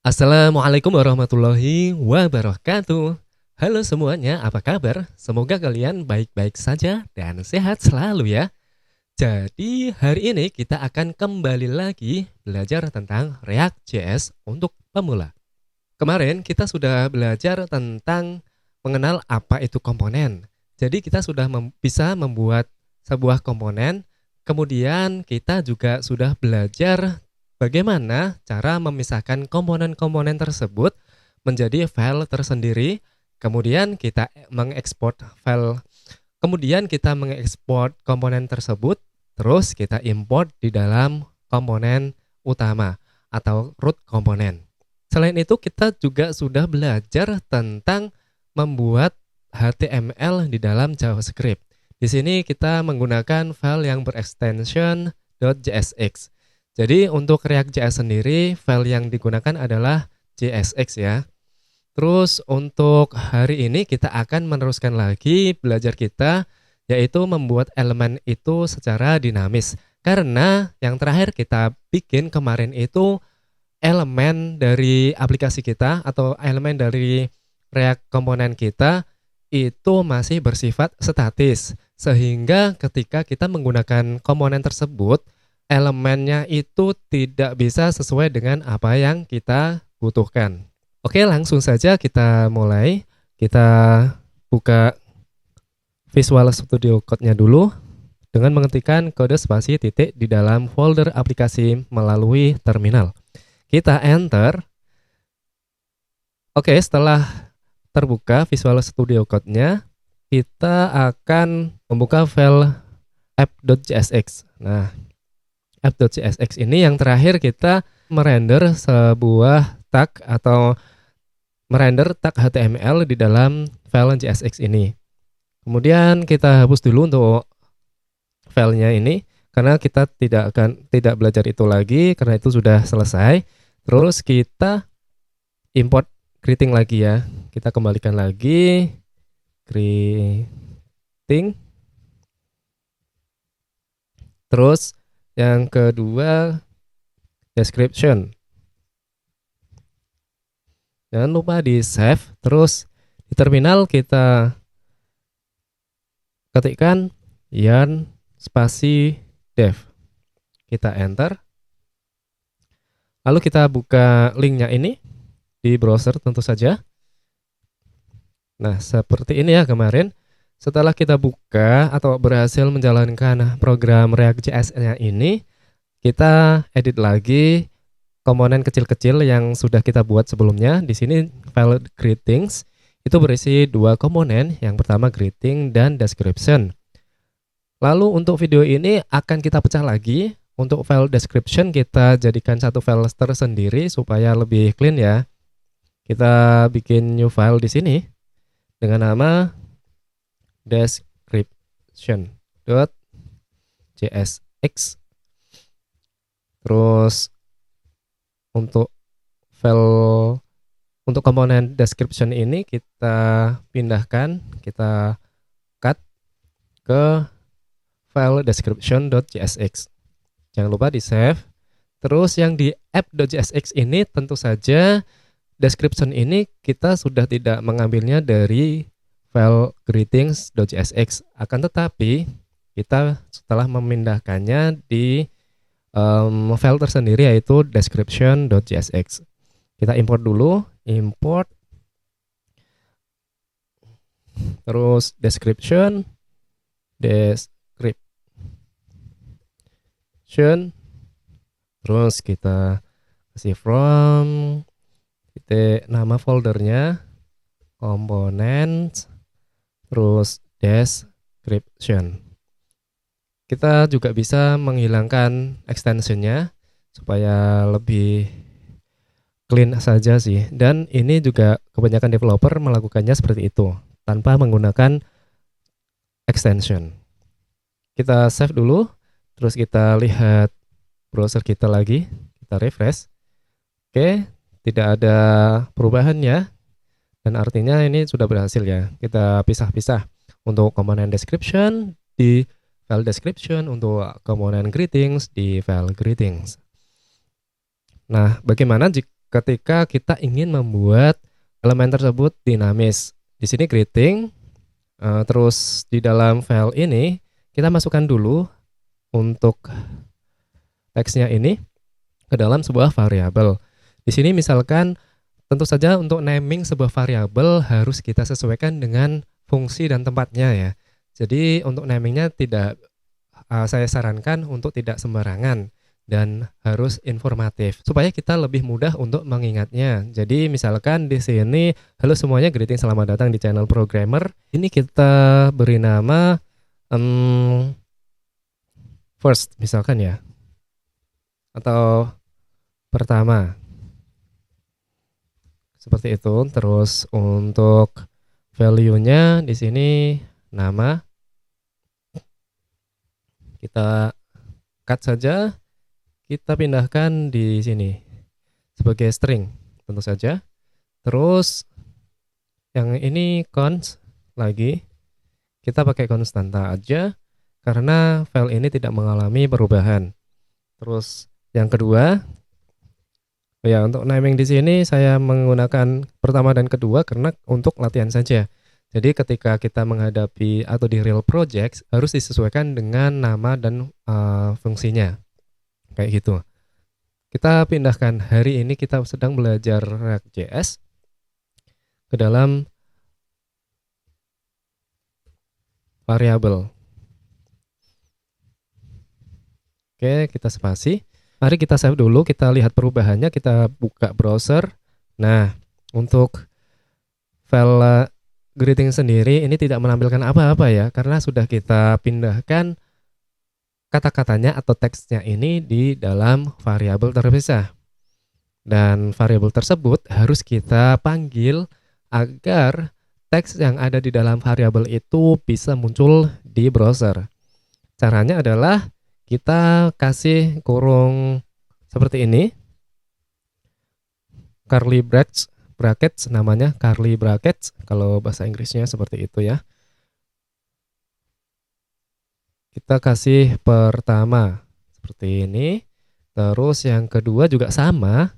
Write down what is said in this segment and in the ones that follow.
Assalamualaikum warahmatullahi wabarakatuh. Halo semuanya, apa kabar? Semoga kalian baik-baik saja dan sehat selalu ya. Jadi hari ini kita akan kembali lagi belajar tentang React.js untuk pemula. Kemarin kita sudah belajar tentang mengenal apa itu komponen. Jadi kita sudah bisa membuat sebuah komponen. Kemudian kita juga sudah belajar bagaimana cara memisahkan komponen-komponen tersebut menjadi file tersendiri. Kemudian kita mengekspor file. Kemudian kita mengekspor komponen tersebut. Terus kita import di dalam komponen utama atau root komponen. Selain itu kita juga sudah belajar tentang membuat HTML di dalam JavaScript. Di sini kita menggunakan file yang berextension .jsx. Jadi untuk React.js sendiri file yang digunakan adalah JSX ya. Terus untuk hari ini kita akan meneruskan lagi belajar kita, yaitu membuat elemen itu secara dinamis. Karena yang terakhir kita bikin kemarin itu elemen dari aplikasi kita atau elemen dari React komponen kita itu masih bersifat statis. Sehingga ketika kita menggunakan komponen tersebut, elemennya itu tidak bisa sesuai dengan apa yang kita butuhkan. Oke, langsung saja kita mulai. Kita buka Visual Studio Code-nya dulu dengan mengetikkan kode spasi titik di dalam folder aplikasi melalui terminal. Kita enter. Oke, setelah terbuka Visual Studio Code-nya, kita akan membuka file app.jsx. Nah, app.jsx ini yang terakhir kita merender sebuah tag atau merender tag HTML di dalam file JSX ini. Kemudian kita hapus dulu untuk filenya ini karena kita tidak belajar itu lagi karena itu sudah selesai. Terus kita import greeting lagi ya. Kita kembalikan lagi greeting. Terus yang kedua description. Jangan lupa di save. Terus di terminal kita ketikkan yarn spasi dev. Kita enter. Lalu kita buka linknya ini di browser tentu saja. Nah, seperti ini ya kemarin. Setelah kita buka atau berhasil menjalankan program React.js-nya ini, kita edit lagi komponen kecil-kecil yang sudah kita buat sebelumnya. Di sini file greetings itu berisi dua komponen. Yang pertama greeting dan description. Lalu untuk video ini akan kita pecah lagi. Untuk file description kita jadikan satu file tersendiri supaya lebih clean ya. Kita bikin new file di sini dengan nama description.jsx. Terus untuk file untuk komponen description ini kita pindahkan, kita cut ke file description.jsx. Jangan lupa di save. Terus yang di app.jsx ini tentu saja description ini kita sudah tidak mengambilnya dari file greetings.jsx. Akan tetapi kita setelah memindahkannya di file tersendiri yaitu description.jsx. Kita import dulu, import. Terus description. Terus kita kasih from titik nama foldernya komponen terus description. Kita juga bisa menghilangkan extensionnya supaya lebih clean saja sih. Dan ini juga kebanyakan developer melakukannya seperti itu tanpa menggunakan extension. Kita save dulu. Terus kita lihat browser kita lagi, kita refresh. Oke, tidak ada perubahan ya. Dan artinya ini sudah berhasil ya. Kita pisah-pisah untuk komponen description di file description, untuk komponen greetings di file greetings. Nah, bagaimana jika ketika kita ingin membuat elemen tersebut dinamis. Di sini greeting, terus di dalam file ini kita masukkan dulu untuk teksnya ini ke dalam sebuah variabel. Di sini misalkan tentu saja untuk naming sebuah variabel harus kita sesuaikan dengan fungsi dan tempatnya ya. Jadi untuk namingnya tidak saya sarankan untuk tidak sembarangan dan harus informatif supaya kita lebih mudah untuk mengingatnya. Jadi misalkan di sini halo semuanya, greeting, selamat datang di channel programmer. Ini kita beri nama first misalkan ya, atau pertama seperti itu. Terus untuk value-nya di sini nama kita cut saja, kita pindahkan di sini sebagai string tentu saja. Terus yang ini const lagi, kita pakai konstanta aja karena file ini tidak mengalami perubahan. Terus yang kedua, ya untuk naming di sini saya menggunakan pertama dan kedua karena untuk latihan saja. Jadi ketika kita menghadapi atau di real project harus disesuaikan dengan nama dan fungsinya. Kayak gitu. Kita pindahkan, hari ini kita sedang belajar React.js ke dalam variabel. Oke, kita spasi. Mari kita save dulu, kita lihat perubahannya, kita buka browser. Nah, untuk file greeting sendiri ini tidak menampilkan apa-apa ya, karena sudah kita pindahkan kata-katanya atau teksnya ini di dalam variabel terpisah. Dan variabel tersebut harus kita panggil agar teks yang ada di dalam variabel itu bisa muncul di browser. Caranya adalah kita kasih kurung seperti ini, curly brackets namanya, curly brackets kalau bahasa Inggrisnya seperti itu ya. Kita kasih pertama seperti ini, terus yang kedua juga sama,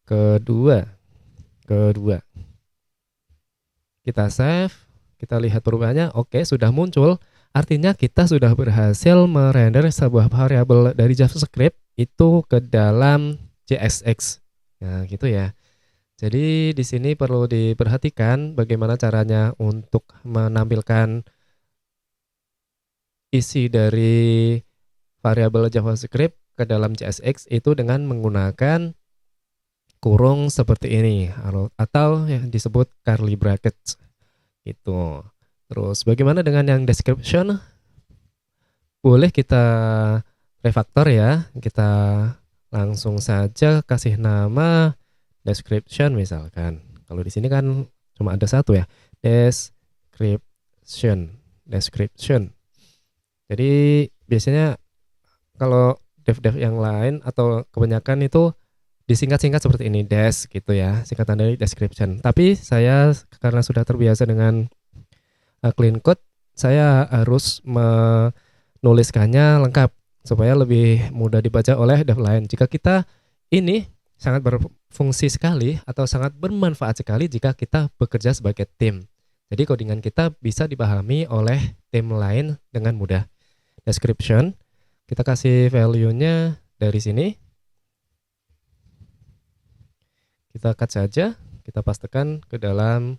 kedua. Kita save, kita lihat perubahannya, oke sudah muncul. Artinya kita sudah berhasil merender sebuah variabel dari JavaScript itu ke dalam JSX. Nah, gitu ya. Jadi di sini perlu diperhatikan bagaimana caranya untuk menampilkan isi dari variabel JavaScript ke dalam JSX itu dengan menggunakan kurung seperti ini atau yang disebut curly brackets gitu. Terus bagaimana dengan yang description? Boleh kita refactor ya. Kita langsung saja kasih nama description misalkan. Kalau di sini kan cuma ada satu ya. Description. Jadi biasanya kalau dev yang lain atau kebanyakan itu disingkat-singkat seperti ini, des gitu ya, singkatan dari description. Tapi saya karena sudah terbiasa dengan clean code, saya harus menuliskannya lengkap supaya lebih mudah dibaca oleh dev lain. Jika kita ini sangat berfungsi sekali atau sangat bermanfaat sekali jika kita bekerja sebagai tim. Jadi codingan kita bisa dipahami oleh tim lain dengan mudah. Description, kita kasih value-nya dari sini. Kita cut saja, kita pastekan ke dalam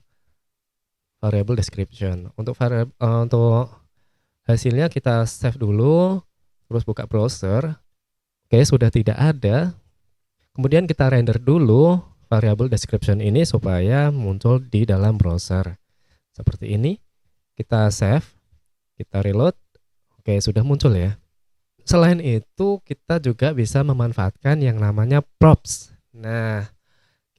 variable description. Untuk hasilnya kita save dulu, terus buka browser. Oke, sudah tidak ada. Kemudian kita render dulu variable description ini supaya muncul di dalam browser. Seperti ini. Kita save, kita reload. Oke, sudah muncul ya. Selain itu, kita juga bisa memanfaatkan yang namanya props. Nah,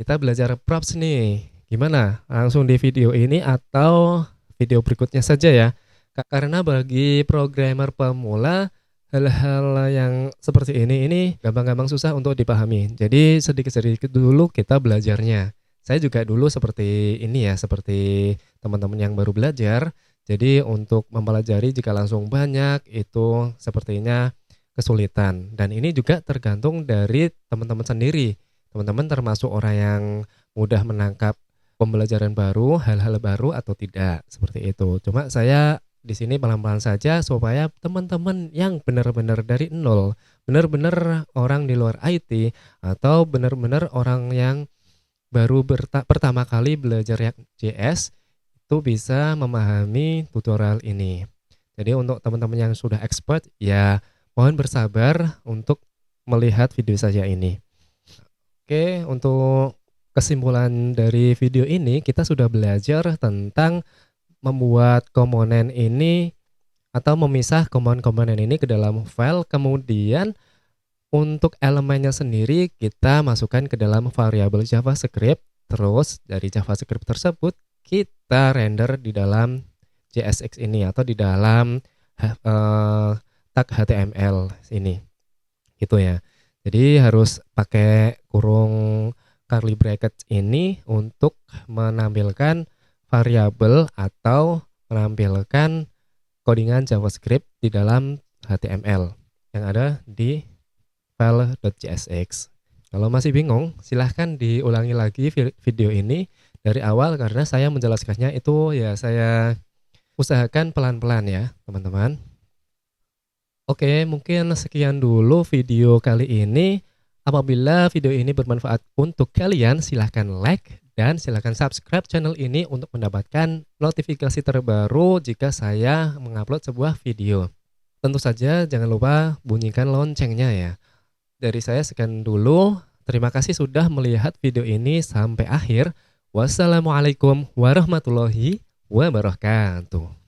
kita belajar props nih. Gimana? Langsung di video ini atau video berikutnya saja ya. Karena bagi programmer pemula, hal-hal yang seperti ini gampang-gampang susah untuk dipahami. Jadi sedikit-sedikit dulu kita belajarnya. Saya juga dulu seperti ini ya, seperti teman-teman yang baru belajar. Jadi untuk mempelajari jika langsung banyak itu sepertinya kesulitan. Dan ini juga tergantung dari teman-teman sendiri. teman-teman termasuk orang yang mudah menangkap pembelajaran baru, hal-hal baru atau tidak, seperti itu. Cuma saya di sini pelan-pelan saja supaya teman-teman yang benar-benar dari nol, benar-benar orang di luar IT atau benar-benar orang yang baru pertama kali belajar React.js itu bisa memahami tutorial ini. Jadi untuk teman-teman yang sudah expert, ya mohon bersabar untuk melihat video saya ini. Oke, untuk kesimpulan dari video ini, kita sudah belajar tentang membuat komponen ini atau memisah komponen-komponen ini ke dalam file, kemudian untuk elemennya sendiri kita masukkan ke dalam variabel JavaScript, terus dari JavaScript tersebut kita render di dalam JSX ini atau di dalam tag HTML ini, gitu ya. Jadi harus pakai kurung curly bracket ini untuk menampilkan variabel atau menampilkan codingan JavaScript di dalam HTML yang ada di file.jsx. Kalau masih bingung, silahkan diulangi lagi video ini dari awal karena saya menjelaskannya itu ya saya usahakan pelan-pelan ya, teman-teman. Oke, mungkin sekian dulu video kali ini. Apabila video ini bermanfaat untuk kalian, silahkan like dan silahkan subscribe channel ini untuk mendapatkan notifikasi terbaru jika saya mengupload sebuah video. Tentu saja jangan lupa bunyikan loncengnya ya. Dari saya sekian dulu. Terima kasih sudah melihat video ini sampai akhir. Wassalamualaikum warahmatullahi wabarakatuh.